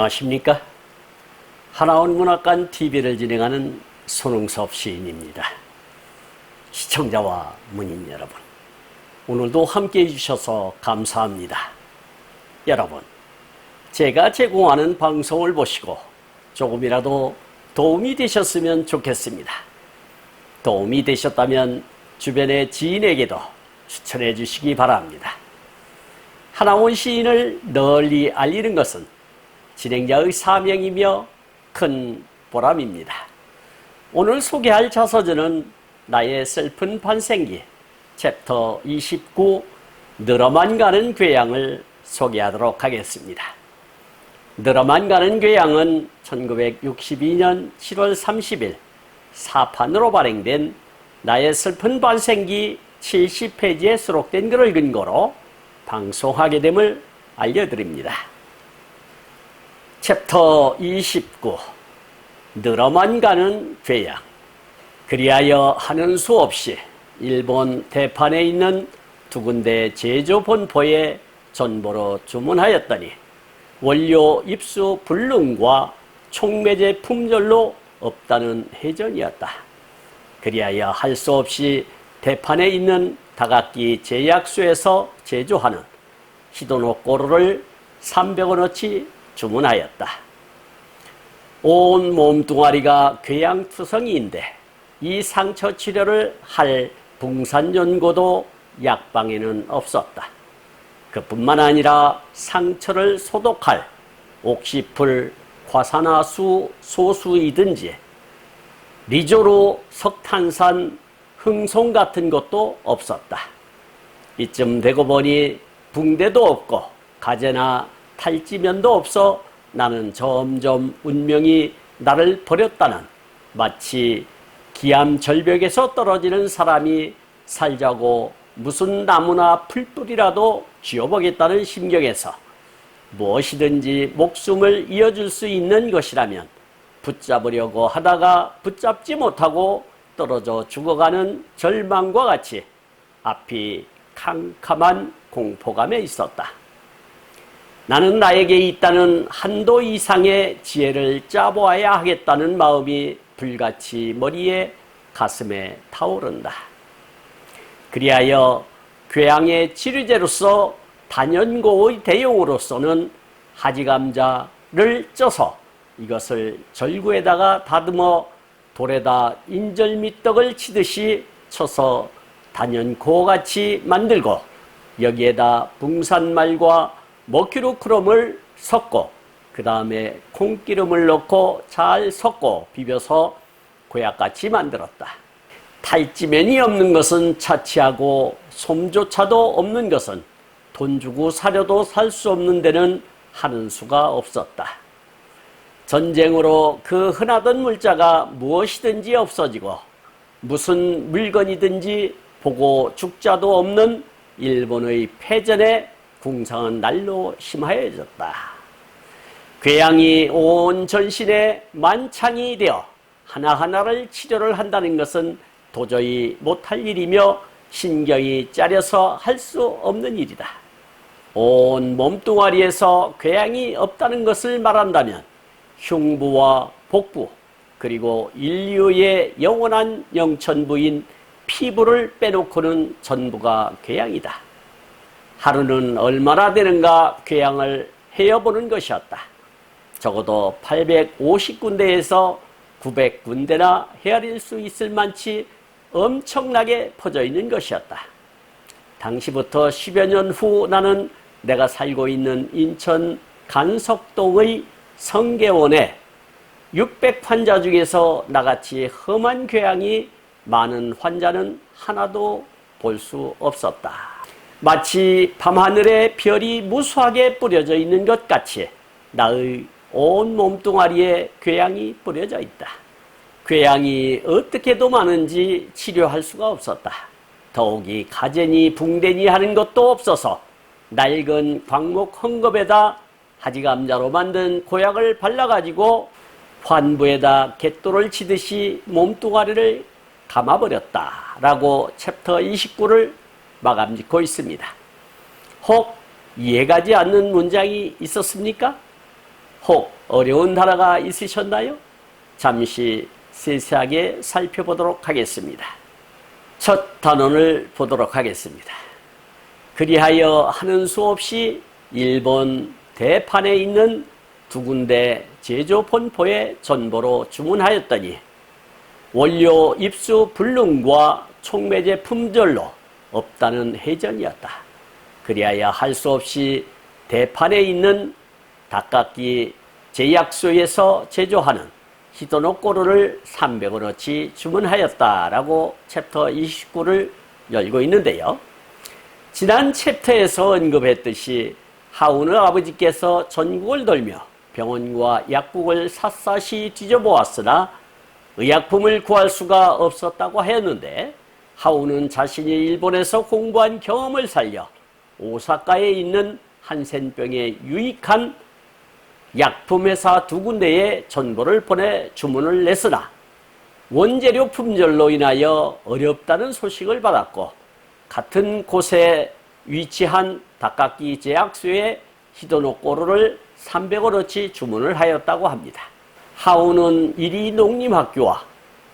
안녕하십니까? 하나원 문학관 TV를 진행하는 손흥섭 시인입니다. 시청자와 문인 여러분, 오늘도 함께해 주셔서 감사합니다. 여러분, 제가 제공하는 방송을 보시고 조금이라도 도움이 되셨으면 좋겠습니다. 도움이 되셨다면 주변의 지인에게도 추천해 주시기 바랍니다. 하나원 시인을 널리 알리는 것은 진행자의 사명이며 큰 보람입니다. 오늘 소개할 자서전은 나의 슬픈 반생기 챕터 29 늘어만 가는 괴양을 소개하도록 하겠습니다. 늘어만 가는 괴양은 1962년 7월 30일 사판으로 발행된 나의 슬픈 반생기 70페이지에 수록된 글을 근거로 방송하게 됨을 알려드립니다. 챕터 29 늘어만 가는 괴양. 그리하여 하는 수 없이 일본 대판에 있는 두 군데 제조 본포에 전보로 주문하였더니 원료 입수 불능과 촉매제 품절로 없다는 해전이었다. 그리하여 할 수 없이 대판에 있는 다각기 제약소에서 제조하는 히도노 꼬르를 300원어치 주문하였다. 온 몸뚱아리가 괴양투성이인데 이 상처 치료를 할 붕산연고도 약방에는 없었다. 그뿐만 아니라 상처를 소독할 옥시풀, 과산화수, 소수이든지 리조로, 석탄산, 흥송 같은 것도 없었다. 이쯤 되고 보니 붕대도 없고 가재나 탈지면도 없어 나는 점점 운명이 나를 버렸다는 마치 기암절벽에서 떨어지는 사람이 살자고 무슨 나무나 풀뿌리라도 쥐어보겠다는 심경에서 무엇이든지 목숨을 이어줄 수 있는 것이라면 붙잡으려고 하다가 붙잡지 못하고 떨어져 죽어가는 절망과 같이 앞이 캄캄한 공포감에 있었다. 나는 나에게 있다는 한도 이상의 지혜를 짜보아야 하겠다는 마음이 불같이 머리에 가슴에 타오른다. 그리하여 괴양의 치료제로서 단연고의 대용으로서는 하지감자를 쪄서 이것을 절구에다가 다듬어 돌에다 인절미떡을 치듯이 쳐서 단연고같이 만들고 여기에다 붕산말과 머큐르크롬을 섞고 그 다음에 콩기름을 넣고 잘 섞고 비벼서 고약같이 만들었다. 탈지면이 없는 것은 차치하고 솜조차도 없는 것은 돈 주고 사려도 살 수 없는 데는 하는 수가 없었다. 전쟁으로 그 흔하던 물자가 무엇이든지 없어지고 무슨 물건이든지 보고 죽자도 없는 일본의 패전에 궁상은 날로 심하여졌다. 괴양이 온 전신에 만창이 되어 하나하나를 치료를 한다는 것은 도저히 못할 일이며 신경이 짜려서 할 수 없는 일이다. 온 몸뚱아리에서 괴양이 없다는 것을 말한다면 흉부와 복부 그리고 인류의 영원한 영천부인 피부를 빼놓고는 전부가 괴양이다. 하루는 얼마나 되는가 괴양을 헤어보는 것이었다. 적어도 850군데에서 900군데나 헤아릴 수 있을 만치 엄청나게 퍼져 있는 것이었다. 당시부터 10여 년 후 나는 내가 살고 있는 인천 간석동의 성계원에 600환자 중에서 나같이 험한 괴양이 많은 환자는 하나도 볼 수 없었다. 마치 밤하늘에 별이 무수하게 뿌려져 있는 것 같이 나의 온 몸뚱아리에 괴양이 뿌려져 있다. 괴양이 어떻게도 많은지 치료할 수가 없었다. 더욱이 가재니 붕대니 하는 것도 없어서 낡은 광목 헝겊에다 하지감자로 만든 고약을 발라가지고 환부에다 갯돌을 치듯이 몸뚱아리를 감아버렸다라고 챕터 29를 마감 짓고 있습니다. 혹 이해가지 않는 문장이 있었습니까? 혹 어려운 단어가 있으셨나요? 잠시 세세하게 살펴보도록 하겠습니다. 첫 단원을 보도록 하겠습니다. 그리하여 하는 수 없이 일본 대판에 있는 두 군데 제조 본포에 전보로 주문하였더니 원료 입수 불능과 촉매제 품절로 없다는 해전이었다. 그리하여 할 수 없이 대판에 있는 닭깎이 제약소에서 제조하는 히도노꼬르를 300원어치 주문하였다라고 챕터 29를 열고 있는데요. 지난 챕터에서 언급했듯이 하운의 아버지께서 전국을 돌며 병원과 약국을 샅샅이 뒤져보았으나 의약품을 구할 수가 없었다고 하였는데, 하운은 자신이 일본에서 공부한 경험을 살려 오사카에 있는 한센병에 유익한 약품회사 두 군데에 전보를 보내 주문을 냈으나 원재료 품절로 인하여 어렵다는 소식을 받았고, 같은 곳에 위치한 닭깎이 제약소에 히도노꼬르를 300원어치 주문을 하였다고 합니다. 하운은 이리 농림학교와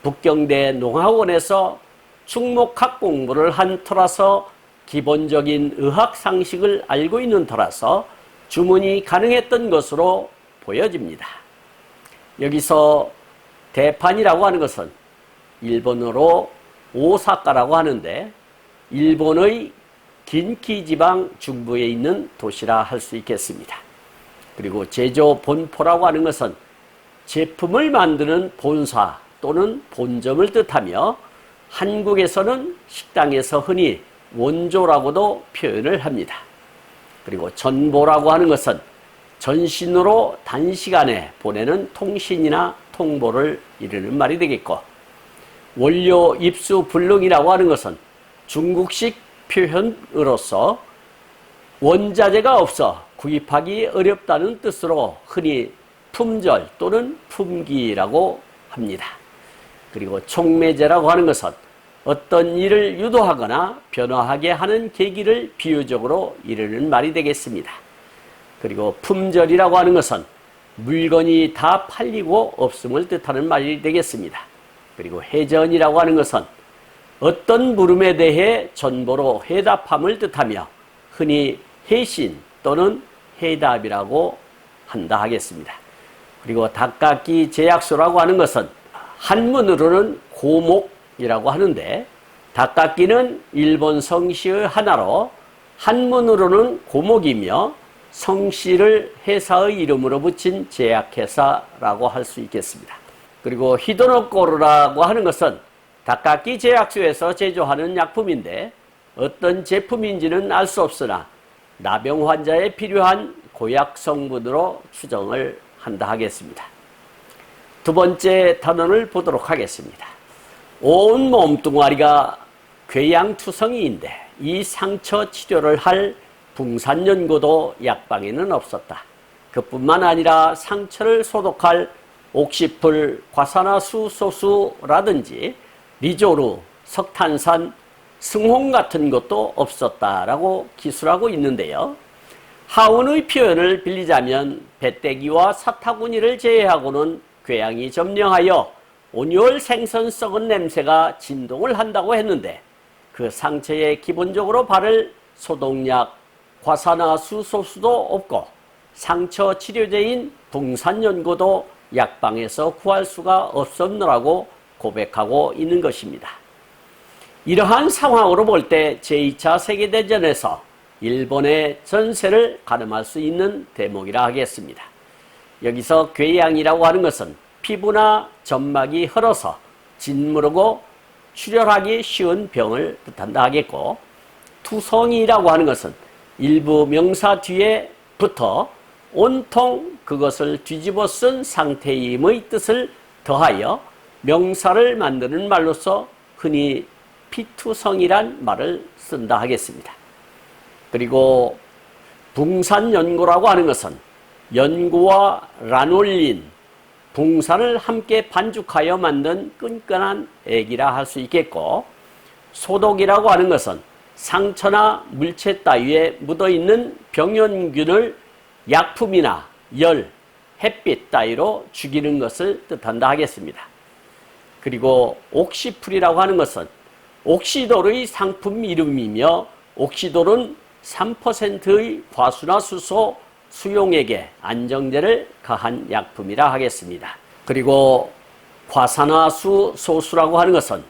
북경대 농학원에서 축목학 공부를 한 터라서 기본적인 의학 상식을 알고 있는 터라서 주문이 가능했던 것으로 보여집니다. 여기서 대판이라고 하는 것은 일본어로 오사카라고 하는데, 일본의 긴키 지방 중부에 있는 도시라 할 수 있겠습니다. 그리고 제조 본포라고 하는 것은 제품을 만드는 본사 또는 본점을 뜻하며, 한국에서는 식당에서 흔히 원조라고도 표현을 합니다. 그리고 전보라고 하는 것은 전신으로 단시간에 보내는 통신이나 통보를 이르는 말이 되겠고, 원료 입수 불능이라고 하는 것은 중국식 표현으로서 원자재가 없어 구입하기 어렵다는 뜻으로 흔히 품절 또는 품귀라고 합니다. 그리고 촉매제라고 하는 것은 어떤 일을 유도하거나 변화하게 하는 계기를 비유적으로 이르는 말이 되겠습니다. 그리고 품절이라고 하는 것은 물건이 다 팔리고 없음을 뜻하는 말이 되겠습니다. 그리고 해전이라고 하는 것은 어떤 물음에 대해 전보로 해답함을 뜻하며 흔히 해신 또는 해답이라고 한다 하겠습니다. 그리고 닭깎이 제약소라고 하는 것은 한문으로는 고목이라고 하는데, 닭깎이는 일본 성씨의 하나로 한문으로는 고목이며 성씨를 회사의 이름으로 붙인 제약회사라고 할 수 있겠습니다. 그리고 히도노꼬르라고 하는 것은 닭깎이 제약소에서 제조하는 약품인데, 어떤 제품인지는 알 수 없으나 나병 환자에 필요한 고약 성분으로 추정을 한다 하겠습니다. 두 번째 단원을 보도록 하겠습니다. 온 몸뚱아리가 궤양투성이인데 이 상처 치료를 할 붕산연고도 약방에는 없었다. 그뿐만 아니라 상처를 소독할 옥시풀, 과산화수소수라든지 리조루, 석탄산, 승홍 같은 것도 없었다라고 기술하고 있는데요. 하운의 표현을 빌리자면 배때기와 사타구니를 제외하고는 궤양이 점령하여 온열 생선 썩은 냄새가 진동을 한다고 했는데, 그 상처에 기본적으로 바를 소독약, 과산화수소수도 없고 상처 치료제인 붕산연고도 약방에서 구할 수가 없었노라고 고백하고 있는 것입니다. 이러한 상황으로 볼 때 제2차 세계대전에서 일본의 전세를 가늠할 수 있는 대목이라 하겠습니다. 여기서 궤양이라고 하는 것은 피부나 점막이 헐어서 짓무르고 출혈하기 쉬운 병을 뜻한다 하겠고, 투성이라고 하는 것은 일부 명사 뒤에 붙어 온통 그것을 뒤집어 쓴 상태임의 뜻을 더하여 명사를 만드는 말로서 흔히 피투성이란 말을 쓴다 하겠습니다. 그리고 붕산연고라고 하는 것은 연고와 라놀린, 붕산을 함께 반죽하여 만든 끈끈한 액이라 할 수 있겠고, 소독이라고 하는 것은 상처나 물체 따위에 묻어있는 병연균을 약품이나 열, 햇빛 따위로 죽이는 것을 뜻한다 하겠습니다. 그리고 옥시풀이라고 하는 것은 옥시돌의 상품 이름이며 옥시돌은 3%의 과수나수소 수용액에 안정제를 가한 약품이라 하겠습니다. 그리고 과산화수소수라고 하는 것은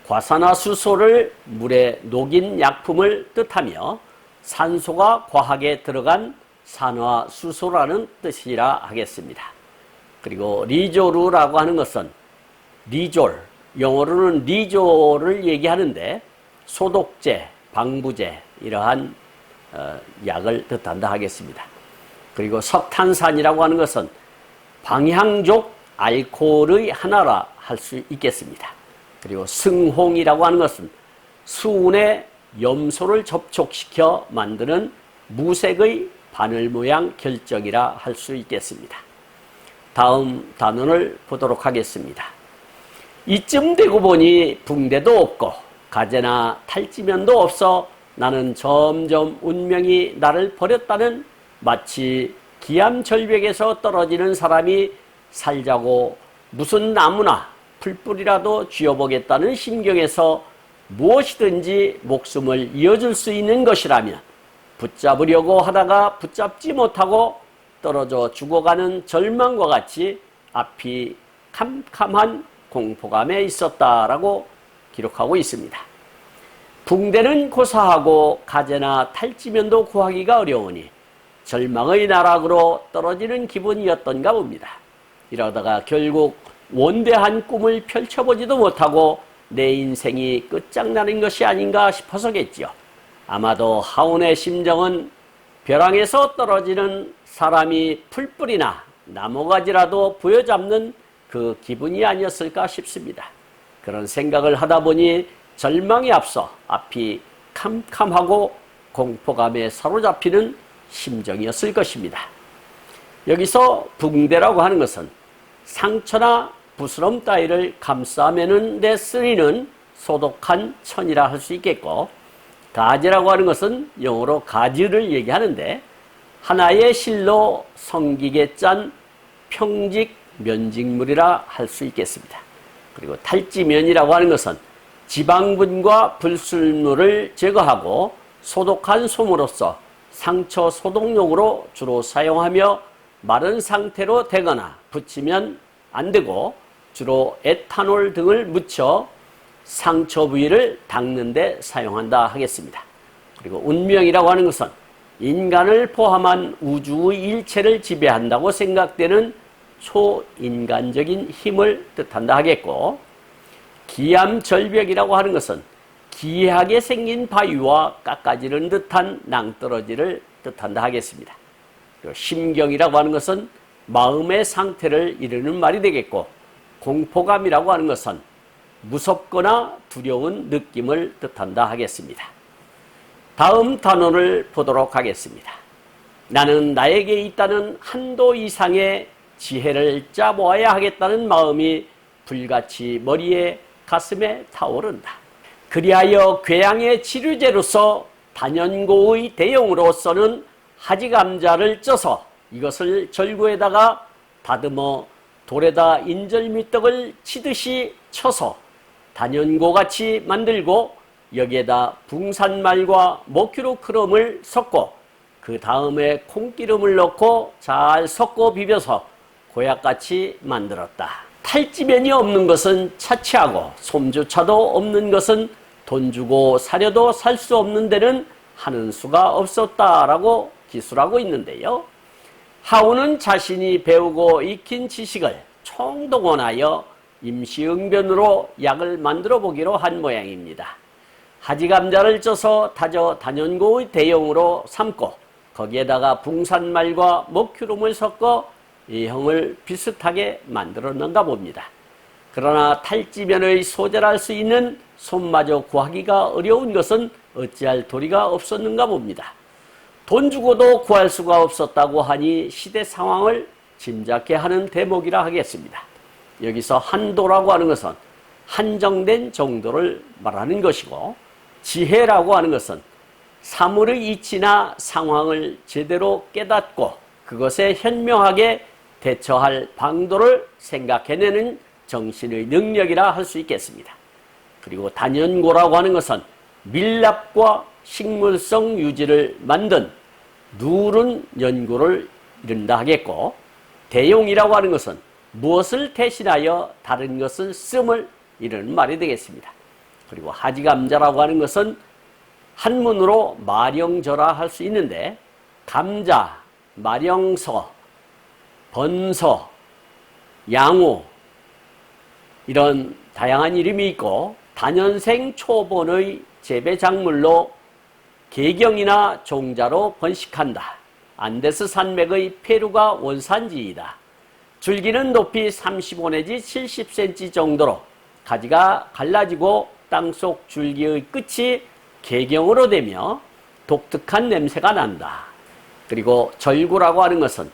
과산화수소를 물에 녹인 약품을 뜻하며 산소가 과하게 들어간 산화수소라는 뜻이라 하겠습니다. 그리고 리조르라고 하는 것은 리졸, 영어로는 리졸을 얘기하는데 소독제, 방부제 이러한 약을 뜻한다 하겠습니다. 그리고 석탄산이라고 하는 것은 방향족 알코올의 하나라 할 수 있겠습니다. 그리고 승홍이라고 하는 것은 수은에 염소를 접촉시켜 만드는 무색의 바늘 모양 결정이라 할 수 있겠습니다. 다음 단원을 보도록 하겠습니다. 이쯤 되고 보니 붕대도 없고 가재나 탈지면도 없어 나는 점점 운명이 나를 버렸다는 마치 기암절벽에서 떨어지는 사람이 살자고 무슨 나무나 풀뿌리라도 쥐어보겠다는 심경에서 무엇이든지 목숨을 이어줄 수 있는 것이라면 붙잡으려고 하다가 붙잡지 못하고 떨어져 죽어가는 절망과 같이 앞이 캄캄한 공포감에 있었다라고 기록하고 있습니다. 붕대는 고사하고 가재나 탈지면도 구하기가 어려우니 절망의 나락으로 떨어지는 기분이었던가 봅니다. 이러다가 결국 원대한 꿈을 펼쳐보지도 못하고 내 인생이 끝장나는 것이 아닌가 싶어서겠지요. 아마도 하운의 심정은 벼랑에서 떨어지는 사람이 풀뿌리나 나무가지라도 부여잡는 그 기분이 아니었을까 싶습니다. 그런 생각을 하다 보니 절망에 앞서 앞이 캄캄하고 공포감에 사로잡히는 심정이었을 것입니다. 여기서 붕대라고 하는 것은 상처나 부스럼 따위를 감싸매는 데 쓰이는 소독한 천이라 할 수 있겠고, 가지라고 하는 것은 영어로 가지를 얘기하는데 하나의 실로 성기게 짠 평직 면직물이라 할 수 있겠습니다. 그리고 탈지면이라고 하는 것은 지방분과 불순물을 제거하고 소독한 솜으로써 상처 소독용으로 주로 사용하며 마른 상태로 대거나 붙이면 안 되고 주로 에탄올 등을 묻혀 상처 부위를 닦는 데 사용한다 하겠습니다. 그리고 운명이라고 하는 것은 인간을 포함한 우주의 일체를 지배한다고 생각되는 초인간적인 힘을 뜻한다 하겠고, 기암절벽이라고 하는 것은 기이하게 생긴 바위와 깎아지른 듯한 낭떠러지를 뜻한다 하겠습니다. 그리고 심경이라고 하는 것은 마음의 상태를 이르는 말이 되겠고, 공포감이라고 하는 것은 무섭거나 두려운 느낌을 뜻한다 하겠습니다. 다음 단원을 보도록 하겠습니다. 나는 나에게 있다는 한도 이상의 지혜를 짜보아야 하겠다는 마음이 불같이 머리에 가슴에 타오른다. 그리하여 궤양의 치료제로서 단연고의 대용으로서는 하지감자를 쪄서 이것을 절구에다가 다듬어 돌에다 인절미떡을 치듯이 쳐서 단연고같이 만들고 여기에다 붕산말과 모큐로크롬을 섞고 그 다음에 콩기름을 넣고 잘 섞어 비벼서 고약같이 만들었다. 탈지면이 없는 것은 차치하고 솜조차도 없는 것은 돈 주고 사려도 살 수 없는 데는 하는 수가 없었다라고 기술하고 있는데요. 하운은 자신이 배우고 익힌 지식을 총동원하여 임시응변으로 약을 만들어 보기로 한 모양입니다. 하지감자를 쪄서 다져 단연고의 대용으로 삶고 거기에다가 붕산말과 먹큐름을 섞어 이 형을 비슷하게 만들었는가 봅니다. 그러나 탈지면의 소재랄 수 있는 손마저 구하기가 어려운 것은 어찌할 도리가 없었는가 봅니다. 돈 주고도 구할 수가 없었다고 하니 시대 상황을 짐작케 하는 대목이라 하겠습니다. 여기서 한도라고 하는 것은 한정된 정도를 말하는 것이고, 지혜라고 하는 것은 사물의 이치나 상황을 제대로 깨닫고 그것에 현명하게 대처할 방도를 생각해내는 정신의 능력이라 할 수 있겠습니다. 그리고 단연고라고 하는 것은 밀랍과 식물성 유지를 만든 누른 연고를 이른다 하겠고, 대용이라고 하는 것은 무엇을 대신하여 다른 것을 씀을 이르는 말이 되겠습니다. 그리고 하지감자라고 하는 것은 한문으로 마령저라 할 수 있는데, 감자, 마령서, 번서, 양호 이런 다양한 이름이 있고, 단연생 초본의 재배작물로 개경이나 종자로 번식한다. 안데스 산맥의 페루가 원산지이다. 줄기는 높이 35 내지 70cm 정도로 가지가 갈라지고 땅속 줄기의 끝이 개경으로 되며 독특한 냄새가 난다. 그리고 절구라고 하는 것은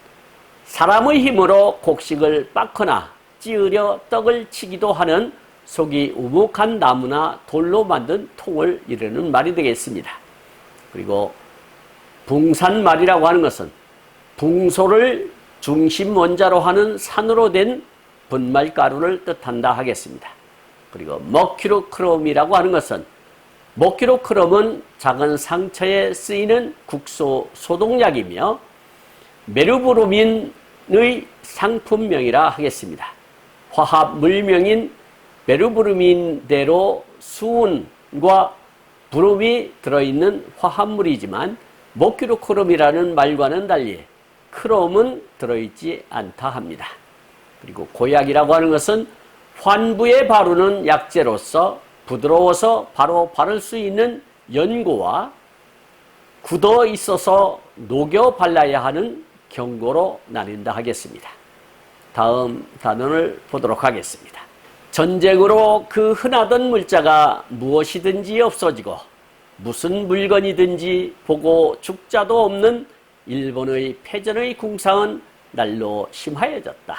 사람의 힘으로 곡식을 빻거나 찌으려 떡을 치기도 하는 속이 우묵한 나무나 돌로 만든 통을 이르는 말이 되겠습니다. 그리고 붕산말이라고 하는 것은 붕소를 중심 원자로 하는 산으로 된 분말가루를 뜻한다 하겠습니다. 그리고 머큐로크롬이라고 하는 것은, 머큐로크롬은 작은 상처에 쓰이는 국소 소독약이며 메르브루민의 상품명이라 하겠습니다. 화합 물명인 메르브루민대로 수은과 브롬이 들어있는 화합물이지만 머큐로크롬이라는 말과는 달리 크롬은 들어있지 않다 합니다. 그리고 고약이라고 하는 것은 환부에 바르는 약재로서 부드러워서 바로 바를 수 있는 연고와 굳어 있어서 녹여 발라야 하는 경고로 나뉜다 하겠습니다. 다음 단원을 보도록 하겠습니다. 전쟁으로 그 흔하던 물자가 무엇이든지 없어지고 무슨 물건이든지 보고 죽자도 없는 일본의 패전의 궁상은 날로 심하여졌다.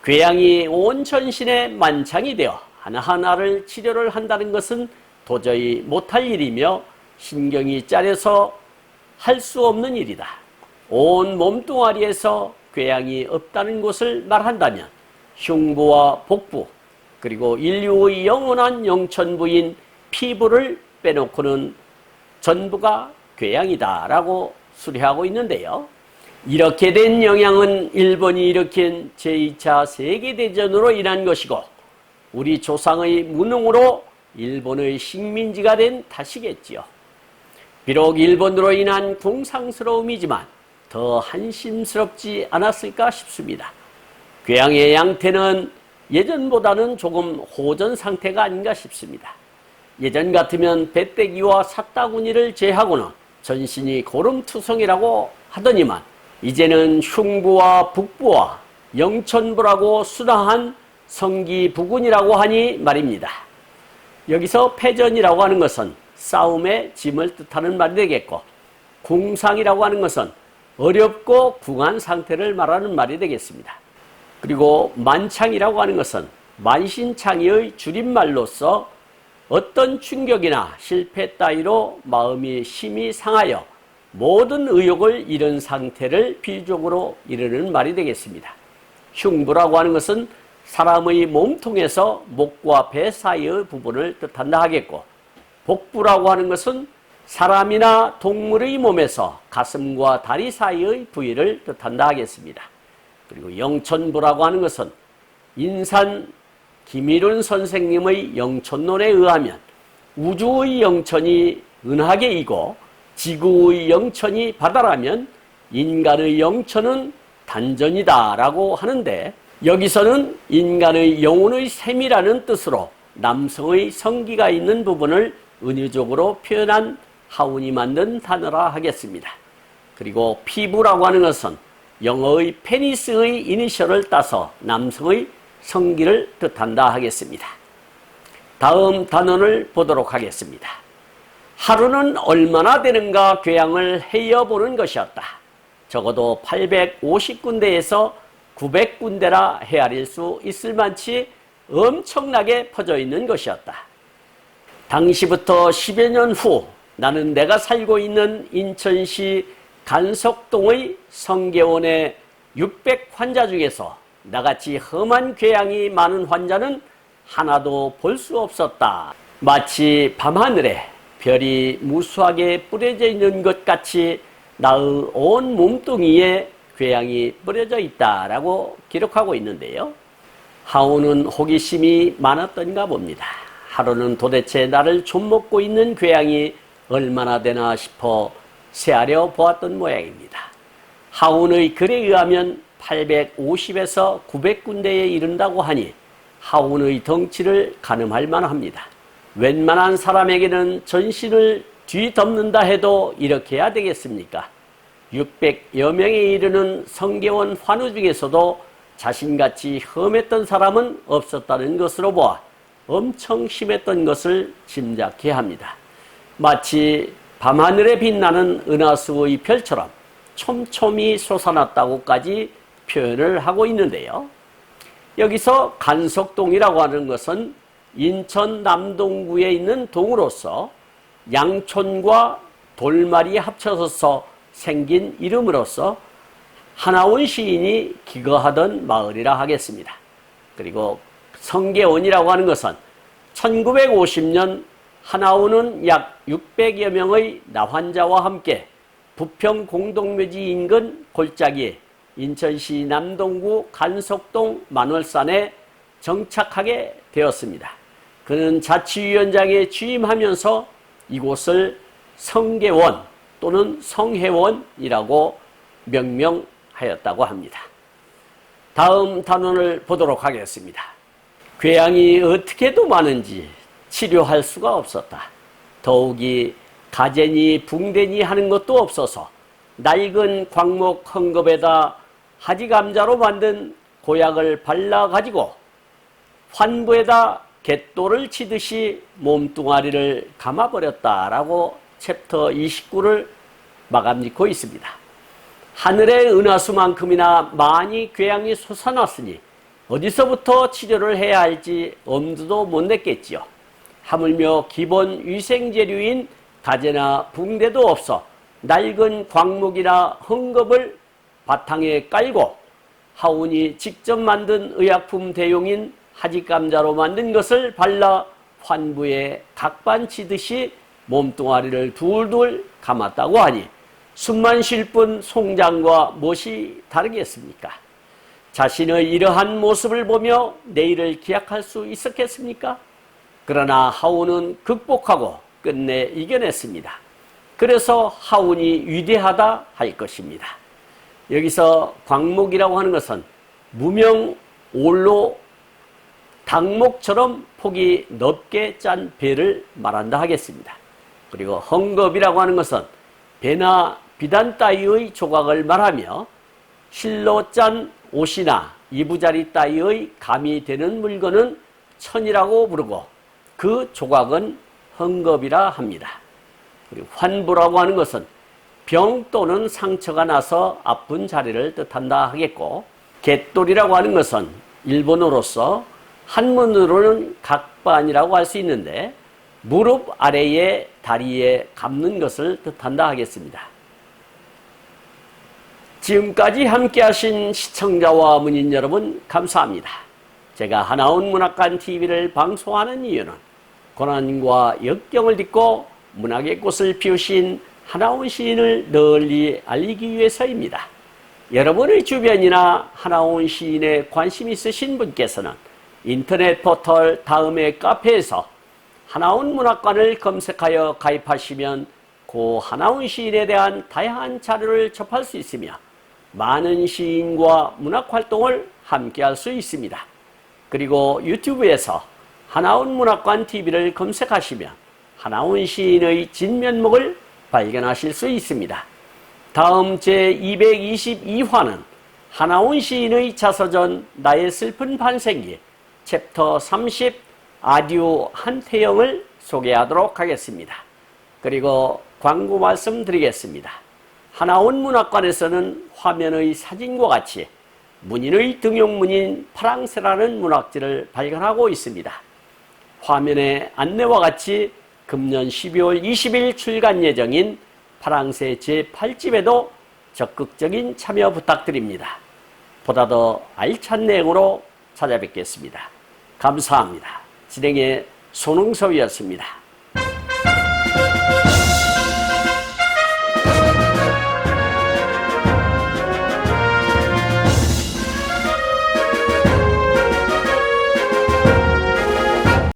궤양이 온 전신에 만창이 되어 하나하나를 치료를 한다는 것은 도저히 못할 일이며 신경이 짜려서 할 수 없는 일이다. 온 몸뚱아리에서 궤양이 없다는 것을 말한다면 흉부와 복부, 그리고 인류의 영원한 영천부인 피부를 빼놓고는 전부가 궤양이다 라고 수리하고 있는데요. 이렇게 된 영향은 일본이 일으킨 제2차 세계대전으로 인한 것이고 우리 조상의 무능으로 일본의 식민지가 된 탓이겠지요. 비록 일본으로 인한 궁상스러움이지만 더 한심스럽지 않았을까 싶습니다. 궤양의 양태는 예전보다는 조금 호전 상태가 아닌가 싶습니다. 예전 같으면 배때기와 사따구니를 제하고는 전신이 고름투성이라고 하더니만 이제는 흉부와 북부와 영천부라고 순화한 성기부근이라고 하니 말입니다. 여기서 패전이라고 하는 것은 싸움의 짐을 뜻하는 말이 되겠고, 궁상이라고 하는 것은 어렵고 궁한 상태를 말하는 말이 되겠습니다. 그리고 만창이라고 하는 것은 만신창이의 줄임말로서 어떤 충격이나 실패 따위로 마음이 심히 상하여 모든 의욕을 잃은 상태를 비유적으로 이르는 말이 되겠습니다. 흉부라고 하는 것은 사람의 몸통에서 목과 배 사이의 부분을 뜻한다 하겠고, 복부라고 하는 것은 사람이나 동물의 몸에서 가슴과 다리 사이의 부위를 뜻한다 하겠습니다. 그리고 영천부라고 하는 것은 인산 김일훈 선생님의 영천론에 의하면 우주의 영천이 은하계 이고 지구의 영천이 바다라면 인간의 영천은 단전이다 라고 하는데, 여기서는 인간의 영혼의 셈이라는 뜻으로 남성의 성기가 있는 부분을 은유적으로 표현한 하운이 만든 단어라 하겠습니다. 그리고 피부라고 하는 것은 영어의 페니스의 이니셜을 따서 남성의 성기를 뜻한다 하겠습니다. 다음 단원을 보도록 하겠습니다. 하루는 얼마나 되는가 궤양을 헤어보는 것이었다. 적어도 850군데에서 900군데라 헤아릴 수 있을 만치 엄청나게 퍼져 있는 것이었다. 당시부터 10여 년 후 나는 내가 살고 있는 인천시 간석동의 성계원에 600 환자 중에서 나같이 험한 궤양이 많은 환자는 하나도 볼 수 없었다. 마치 밤하늘에 별이 무수하게 뿌려져 있는 것 같이 나의 온 몸뚱이에 궤양이 뿌려져 있다라고 기록하고 있는데요. 하오는 호기심이 많았던가 봅니다. 하루는 도대체 나를 좀먹고 있는 궤양이 얼마나 되나 싶어 세아려 보았던 모양입니다. 하온의 글에 의하면 850에서 900군데에 이른다고 하니 하온의 덩치를 가늠할 만합니다. 웬만한 사람에게는 전신을 뒤덮는다 해도 이렇게 해야 되겠습니까? 600여 명에 이르는 성계원 환우 중에서도 자신같이 험했던 사람은 없었다는 것으로 보아 엄청 심했던 것을 짐작해야 합니다. 마치 밤하늘에 빛나는 은하수의 별처럼 촘촘히 솟아났다고까지 표현을 하고 있는데요. 여기서 간석동이라고 하는 것은 인천 남동구에 있는 동으로서 양촌과 돌말이 합쳐서 생긴 이름으로서 하나원 시인이 기거하던 마을이라 하겠습니다. 그리고 성계원이라고 하는 것은 1950년 하나원은 약 600여 명의 나환자와 함께 부평 공동묘지 인근 골짜기에 인천시 남동구 간석동 만월산에 정착하게 되었습니다. 그는 자치위원장에 취임하면서 이곳을 성계원 또는 성혜원이라고 명명하였다고 합니다. 다음 단원을 보도록 하겠습니다. 궤양이 어떻게도 많은지 치료할 수가 없었다. 더욱이 가재니 붕대니 하는 것도 없어서 낡은 광목 헝겊에다 하지감자로 만든 고약을 발라가지고 환부에다 갯돌을 치듯이 몸뚱아리를 감아버렸다라고 챕터 29를 마감 짓고 있습니다. 하늘의 은하수만큼이나 많이 궤양이 솟아났으니 어디서부터 치료를 해야 할지 엄두도 못 냈겠지요. 하물며 기본 위생재료인 가재나 붕대도 없어 낡은 광목이나 헝겊을 바탕에 깔고 하온이 직접 만든 의약품 대용인 하지감자로 만든 것을 발라 환부에 각반 치듯이 몸뚱아리를 둘둘 감았다고 하니 숨만 쉴 뿐 송장과 무엇이 다르겠습니까? 자신의 이러한 모습을 보며 내일을 기약할 수 있었겠습니까? 그러나 하온은 극복하고 끝내 이겨냈습니다. 그래서 하온이 위대하다 할 것입니다. 여기서 광목이라고 하는 것은 무명 올로 닭목처럼 폭이 넓게 짠 배를 말한다 하겠습니다. 그리고 헝겊이라고 하는 것은 배나 비단 따위의 조각을 말하며 실로 짠 옷이나 이부자리 따위의 감이 되는 물건은 천이라고 부르고 그 조각은 헝겊이라 합니다. 그리고 환부라고 하는 것은 병 또는 상처가 나서 아픈 자리를 뜻한다 하겠고, 갯돌이라고 하는 것은 일본어로서 한문으로는 각반이라고 할 수 있는데 무릎 아래에 다리에 감는 것을 뜻한다 하겠습니다. 지금까지 함께 하신 시청자와 문인 여러분 감사합니다. 제가 하나원 문학관 TV를 방송하는 이유는 고난과 역경을 딛고 문학의 꽃을 피우신 하나원 시인을 널리 알리기 위해서입니다. 여러분의 주변이나 하나원 시인에 관심 있으신 분께서는 인터넷 포털 다음의 카페에서 하나원 문학관을 검색하여 가입하시면 고 하나원 시인에 대한 다양한 자료를 접할 수 있으며 많은 시인과 문학활동을 함께할 수 있습니다. 그리고 유튜브에서 하나원 문학관 TV를 검색하시면 하나원 시인의 진면목을 발견하실 수 있습니다. 다음 제222화는 하나원 시인의 자서전 나의 슬픈 반생기 챕터 30 아듀 한태영을 소개하도록 하겠습니다. 그리고 광고 말씀드리겠습니다. 하나원 문학관에서는 화면의 사진과 같이 문인의 등용문인 파랑새라는 문학지를 발간하고 있습니다. 화면의 안내와 같이 금년 12월 20일 출간 예정인 파랑새 제8집에도 적극적인 참여 부탁드립니다. 보다 더 알찬 내용으로 찾아뵙겠습니다. 감사합니다. 진행의 손흥섭이었습니다.